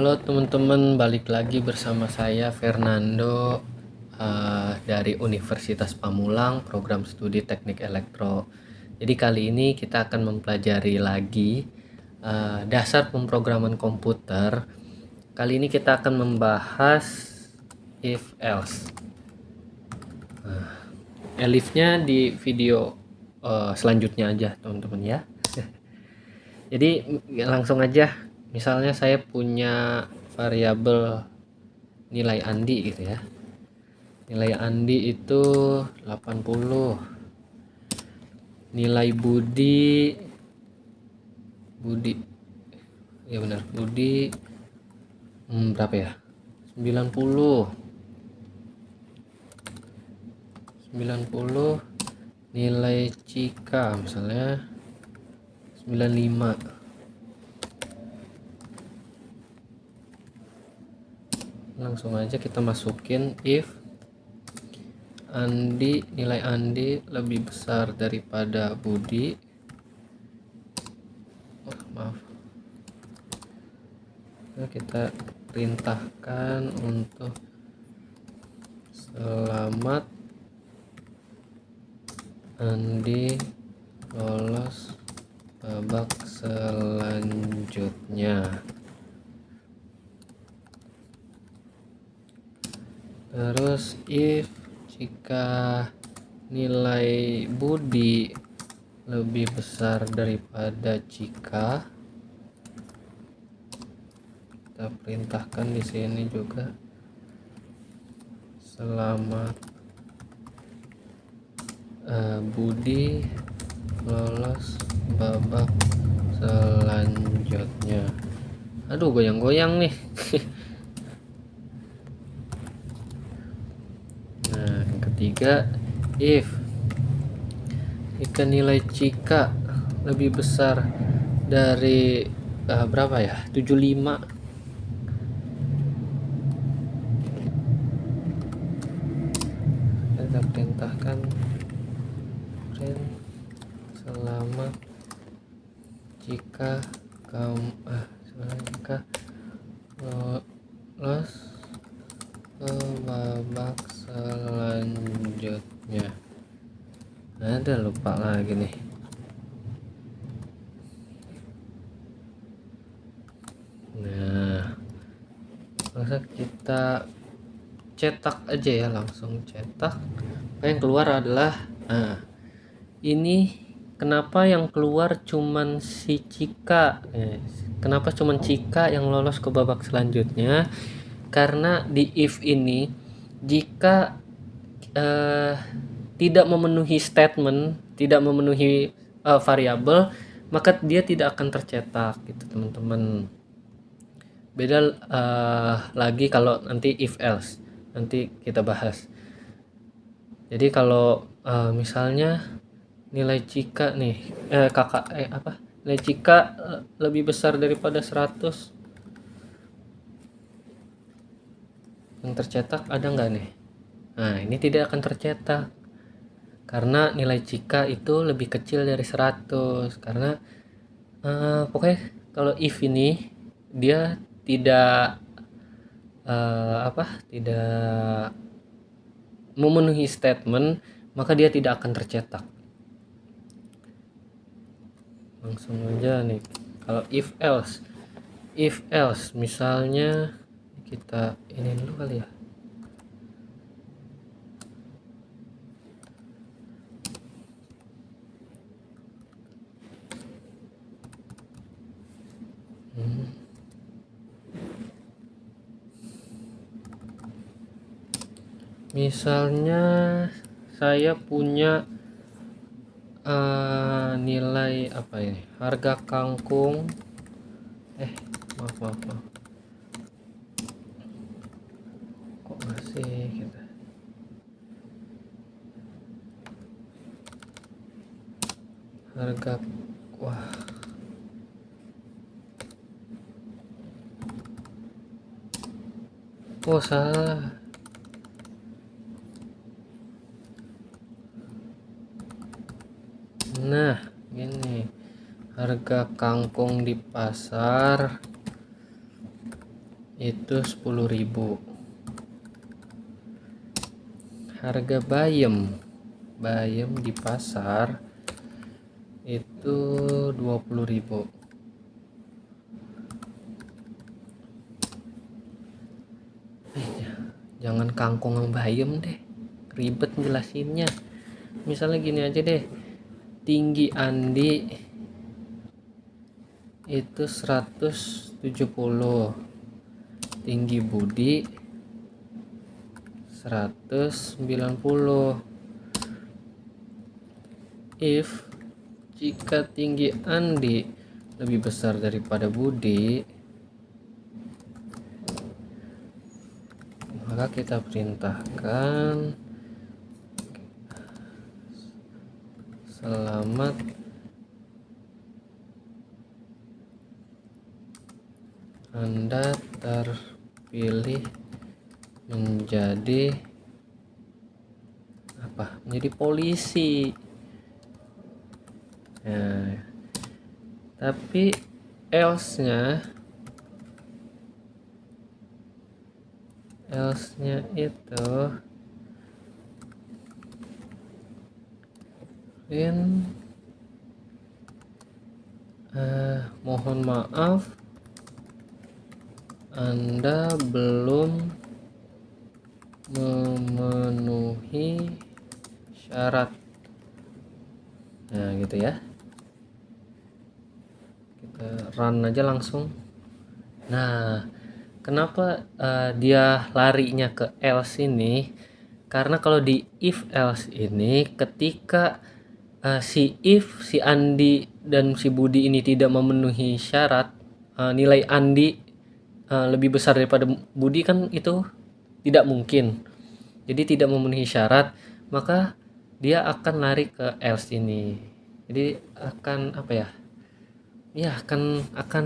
Halo teman-teman, balik lagi bersama saya Fernando dari Universitas Pamulang, program studi Teknik Elektro. Jadi kali ini kita akan mempelajari lagi dasar pemrograman komputer. Kali ini kita akan membahas if else. Elifnya di video selanjutnya aja teman-teman ya. Jadi langsung aja, misalnya saya punya variabel nilai Andi gitu ya. Nilai Andi itu 80. Nilai Budi ya benar, Budi berapa ya? 90. 90. Nilai Cika misalnya 95. Langsung aja kita masukin if nilai Andi lebih besar daripada Budi. Maaf. Nah, kita perintahkan untuk selamat Andi lolos babak selanjutnya. Terus if jika nilai Budi lebih besar daripada Cika, kita perintahkan di sini juga selamat Budi lolos babak selanjutnya. Aduh, goyang-goyang nih. Nah, yang ketiga, if jika nilai Cika lebih besar dari berapa ya? 75. Kita perintahkan print selamat jika lolos ke babak selanjutnya. Ada lupa lagi nih. Nah, langsung kita cetak aja ya, langsung cetak. Yang keluar adalah ini kenapa yang keluar cuman si Cika, kenapa cuman Cika yang lolos ke babak selanjutnya? Karena di if ini jika tidak memenuhi statement, tidak memenuhi variabel, maka dia tidak akan tercetak gitu teman-teman. Beda lagi kalau nanti if else, nanti kita bahas. Jadi kalau misalnya nilai Cika nih nilai Cika lebih besar daripada 100, yang tercetak ada nggak nih? Nah, ini tidak akan tercetak karena nilai Cika itu lebih kecil dari 100. Karena pokoknya kalau if ini dia tidak tidak memenuhi statement, maka dia tidak akan tercetak. Langsung aja nih, kalau if else misalnya kita ini dulu kali ya. Misalnya saya punya nilai apa ini, harga kangkung maaf kok masih kita harga salah. Nah, gini, harga kangkung di pasar itu 10.000. Harga bayam di pasar itu 20.000. Jangan kangkung sama bayam deh, ribet jelasinnya. Misalnya gini aja deh, tinggi Andi itu 170, tinggi Budi 190. If jika tinggi Andi lebih besar daripada Budi, maka kita perintahkan selamat Anda terpilih menjadi apa? Menjadi polisi. Nah, tapi else-nya itu mohon maaf, Anda belum memenuhi syarat. Nah gitu ya, kita run aja langsung. Nah, kenapa dia larinya ke else ini? Karena kalau di if else ini, ketika si Andi dan si Budi ini tidak memenuhi syarat, nilai Andi lebih besar daripada Budi, kan itu tidak mungkin. Jadi tidak memenuhi syarat, maka dia akan lari ke else ini. Jadi akan apa ya? Ya akan apa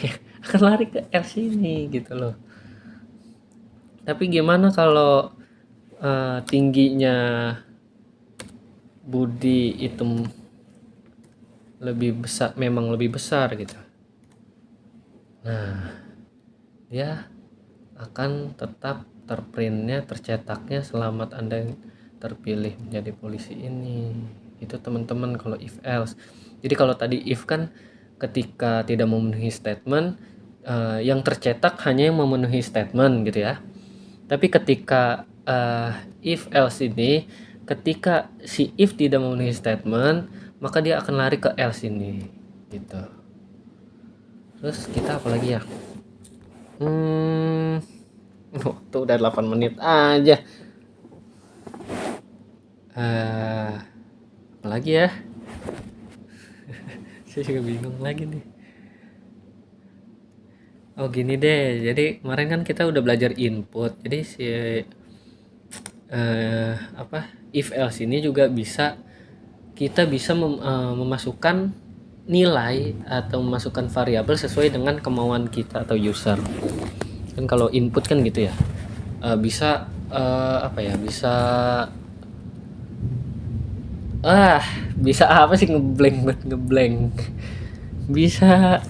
ya? Akan lari ke else ini gitu loh. Tapi gimana kalau tingginya Budi itu lebih besar, memang lebih besar gitu. Nah, dia akan tetap tercetaknya selamat Anda terpilih menjadi polisi ini. Itu teman-teman kalau if else. Jadi kalau tadi if kan ketika tidak memenuhi statement, yang tercetak hanya yang memenuhi statement gitu ya. Tapi ketika if else ini, ketika si if tidak memenuhi statement, maka dia akan lari ke else ini gitu. Terus kita apa lagi ya? Tuh udah 8 menit aja. Apa lagi ya? Saya juga bingung lagi nih. Oh gini deh, jadi kemarin kan kita udah belajar input. Jadi si if else ini juga kita bisa memasukkan nilai atau memasukkan variabel sesuai dengan kemauan kita atau user. Kan kalau input kan gitu ya, bisa bisa apa sih, ngeblank bisa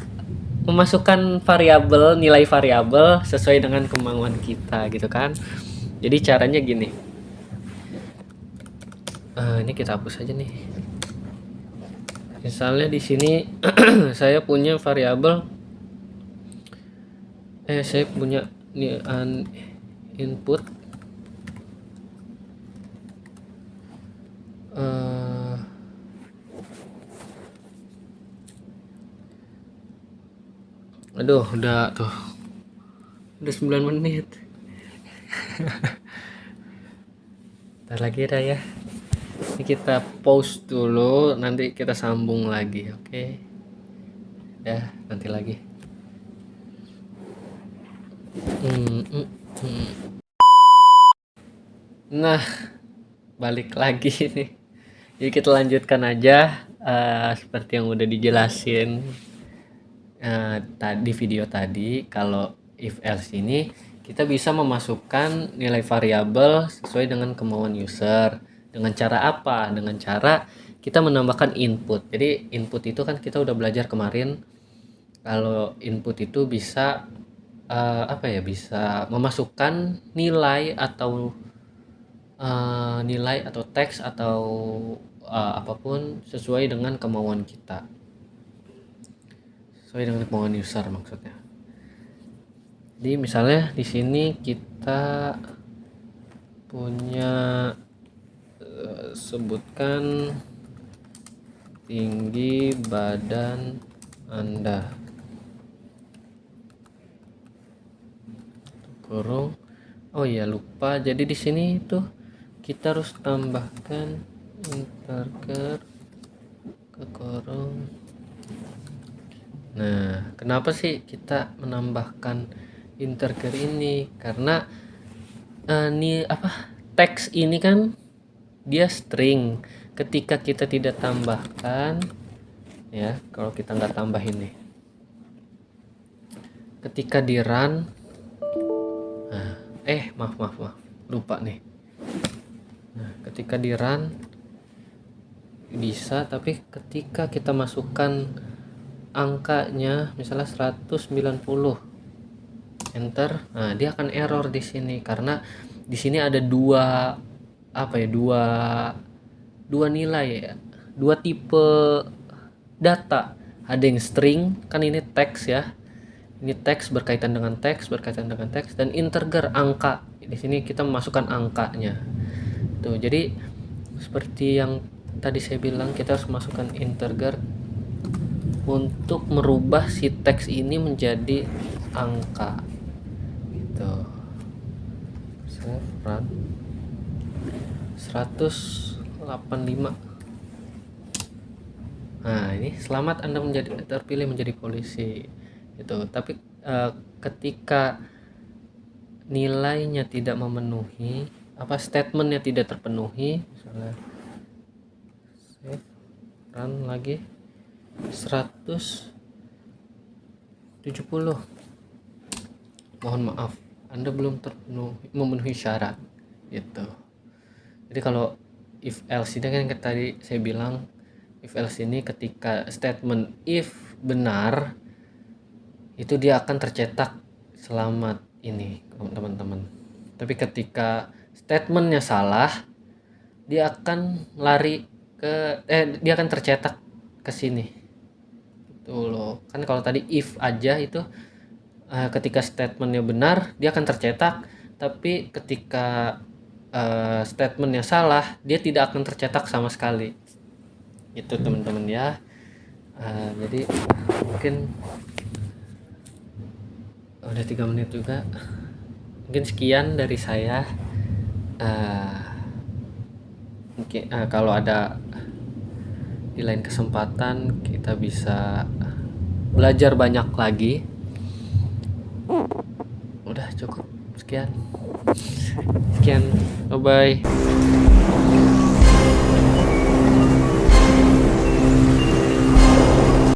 memasukkan nilai variabel sesuai dengan kemauan kita gitu kan. Jadi caranya gini, ini kita hapus aja nih. Misalnya di sini saya punya variabel, saya punya input aduh udah 9 menit. Ntar lagi dah ya, ini kita pause dulu, nanti kita sambung lagi. Oke ya, nanti lagi. Nah, balik lagi nih. Jadi kita lanjutkan aja seperti yang udah dijelasin tadi video tadi. Kalau if else ini kita bisa memasukkan nilai variabel sesuai dengan kemauan user. Dengan cara apa? Dengan cara kita menambahkan input. Jadi input itu kan kita udah belajar kemarin, Kalau input itu bisa bisa memasukkan nilai atau teks atau apapun sesuai dengan kemauan kita, sesuai dengan kemauan user maksudnya. Jadi misalnya di sini kita punya sebutkan tinggi badan Anda, kurung. Oh iya, lupa. Jadi di sini tuh kita harus tambahkan integer ke kurung. Nah, kenapa sih kita menambahkan integer ini? Karena teks ini kan dia string. Ketika kita tidak tambahkan, ya, kalau kita nggak tambah ini, ketika di run, maaf, lupa nih. Nah, ketika di run bisa, tapi ketika kita masukkan angkanya misalnya 190 enter, nah dia akan error di sini karena di sini ada dua nilai ya, dua tipe data. Ada yang string, kan ini teks ya, ini teks berkaitan dengan teks, dan integer angka. Di sini kita memasukkan angkanya tuh. Jadi seperti yang tadi saya bilang, kita harus masukkan integer untuk merubah si teks ini menjadi angka gitu. Save run 185. Nah, ini selamat Anda terpilih menjadi polisi itu. Tapi ketika nilainya tidak memenuhi, statementnya tidak terpenuhi, misalnya save run lagi 170, mohon maaf, Anda belum memenuhi syarat gitu. Jadi kalau if else ini kan tadi saya bilang, if else ini ketika statement if benar itu dia akan tercetak selamat ini teman-teman. Tapi ketika statementnya salah, dia akan dia akan tercetak ke sini. Tuh loh, kan kalau tadi if aja itu ketika statementnya benar dia akan tercetak, tapi ketika statementnya salah dia tidak akan tercetak sama sekali. Itu teman-teman ya. Jadi mungkin udah 3 menit juga, mungkin sekian dari saya. Mungkin kalau ada di lain kesempatan kita bisa belajar banyak lagi. Udah cukup sekian, bye bye.